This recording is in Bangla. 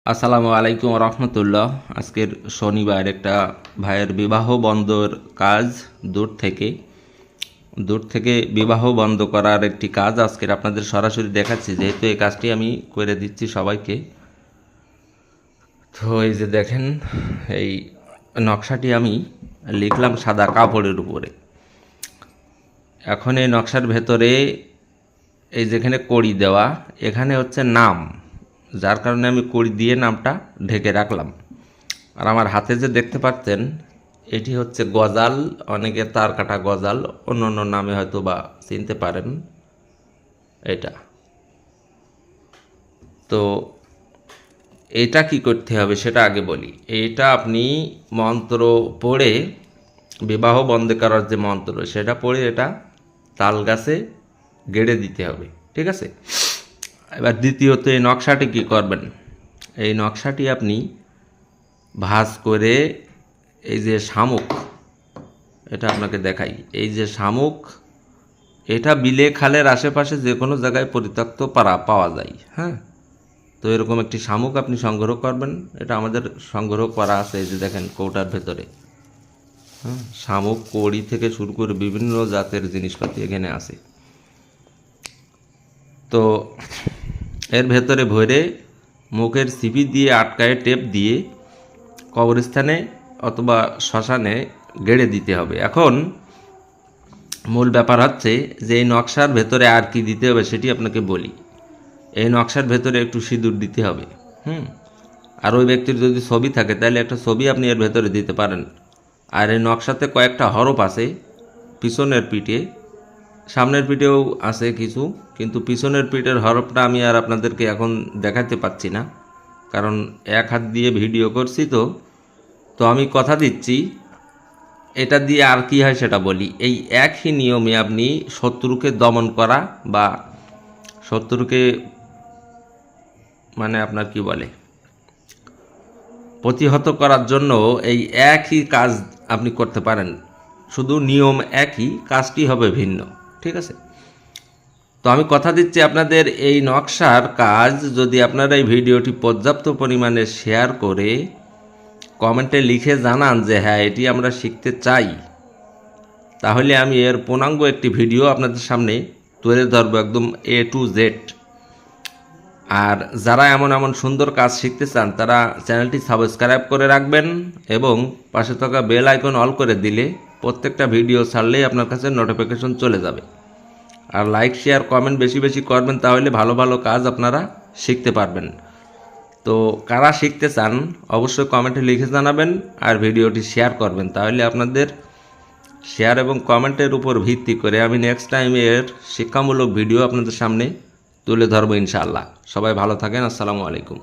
আসসালামু আলাইকুম রহমতুল্লাহ। আজকের শনিবার একটা ভাইয়ের বিবাহ বন্ধর কাজ দূর থেকে বিবাহ বন্ধ করার একটি কাজ আজকের আপনাদের সরাসরি দেখাচ্ছি, যেহেতু এই কাজটি আমি করে দিচ্ছি সবাইকে। তো এই যে দেখেন, এই নকশাটি আমি লিখলাম সাদা কাপড়ের উপরে। এখন এই নকশার ভেতরে এই যেখানে কড়ি দেওয়া, এখানে হচ্ছে নাম, যার কারণে আমি কড়ি দিয়ে নামটা ঢেকে রাখলাম। আর আমার হাতে যে দেখতে পাচ্ছেন, এটি হচ্ছে গজাল, অনেকে তার কাটা গজাল, অন্য অন্য নামে হয়তো বা চিনতে পারেন এটা। তো এটা কি করতে হবে সেটা আগে বলি। এটা আপনি মন্ত্র পড়ে, বিবাহ বন্ধ করার যে মন্ত্র সেটা পড়ে এটা তাল গাছে গেড়ে দিতে হবে, ঠিক আছে। এবার দ্বিতীয়ত এই নকশাটি কী করবেন, এই নকশাটি আপনি ভাঁজ করে এই যে শামুক, এটা আপনাকে দেখাই, এই যে শামুক, এটা বিলে খালের আশেপাশে যে কোনো জায়গায় পরিত্যক্ত পাওয়া যায়। হ্যাঁ, তো এরকম একটি শামুক আপনি সংগ্রহ করবেন। এটা আমাদের সংগ্রহ করা আছে, এই যে দেখেন কৌটার ভেতরে। হ্যাঁ, শামুক, কড়ি থেকে শুরু করে বিভিন্ন জাতের জিনিসপাতি এখানে আছে। তো এর ভেতরে ভরে মুখের সিপি দিয়ে আটকায় টেপ দিয়ে কবরস্থানে অথবা শ্মশানে গেড়ে দিতে হবে। এখন মূল ব্যাপার হচ্ছে যে এই নকশার ভেতরে আর কি দিতে হবে সেটি আপনাকে বলি। এই নকশার ভেতরে একটু সিঁদুর দিতে হবে। আর ওই ব্যক্তির যদি ছবি থাকে তাহলে একটা ছবি আপনি এর ভেতরে দিতে পারেন। আর এই নকশাতে কয়েকটা হরফ আছে পিছনের পিঠে, সামনের পিঠেও আছে কিছু, কিন্তু পিছনের পিঠের হরফটা আমি আর আপনাদেরকে এখন দেখাতে পাচ্ছি না, কারণ এক হাত দিয়ে ভিডিও করছি। তো আমি কথা দিচ্ছি, এটা দিয়ে আর কি হয় সেটা বলি। এই একই নিয়মে আপনি শত্রুকে দমন করা বা শত্রুকে মানে আপনার কি বলে প্রতিহত করার জন্য এই একই কাজ আপনি করতে পারেন, শুধু নিয়ম একই, কাজটি হবে ভিন্ন, ঠিক আছে। তো আমি কথা দিচ্ছি আপনাদের, এই নকশার কাজ যদি আপনারা এই ভিডিওটি পর্যাপ্ত পরিমাণে শেয়ার করে কমেন্টে লিখে জানান যে হ্যাঁ এটি আমরা শিখতে চাই, তাহলে আমি এর পূর্ণাঙ্গ একটি ভিডিও আপনাদের সামনে তুলে ধরবো, একদম A to Z। আর যারা এমন সুন্দর কাজ শিখতে চান তারা চ্যানেলটি সাবস্ক্রাইব করে রাখবেন এবং পাশে থাকা বেল আইকন অল করে দিলে প্রত্যেকটা ভিডিও ছাড়লেই আপনার কাছে নোটিফিকেশন চলে যাবে। আর লাইক শেয়ার কমেন্ট বেশি বেশি করবেন, তাহলে ভালো ভালো কাজ আপনারা শিখতে পারবেন। তো কারা শিখতে চান অবশ্যই কমেন্টে লিখে জানাবেন আর ভিডিওটি শেয়ার করবেন, তাহলে আপনাদের শেয়ার এবং কমেন্টের উপর ভিত্তি করে আমি নেক্সট টাইম এর শিক্ষামূলক ভিডিও আপনাদের সামনে তুলে ধরবো ইনশাআল্লাহ। সবাই ভালো থাকেন। আসসালামু আলাইকুম।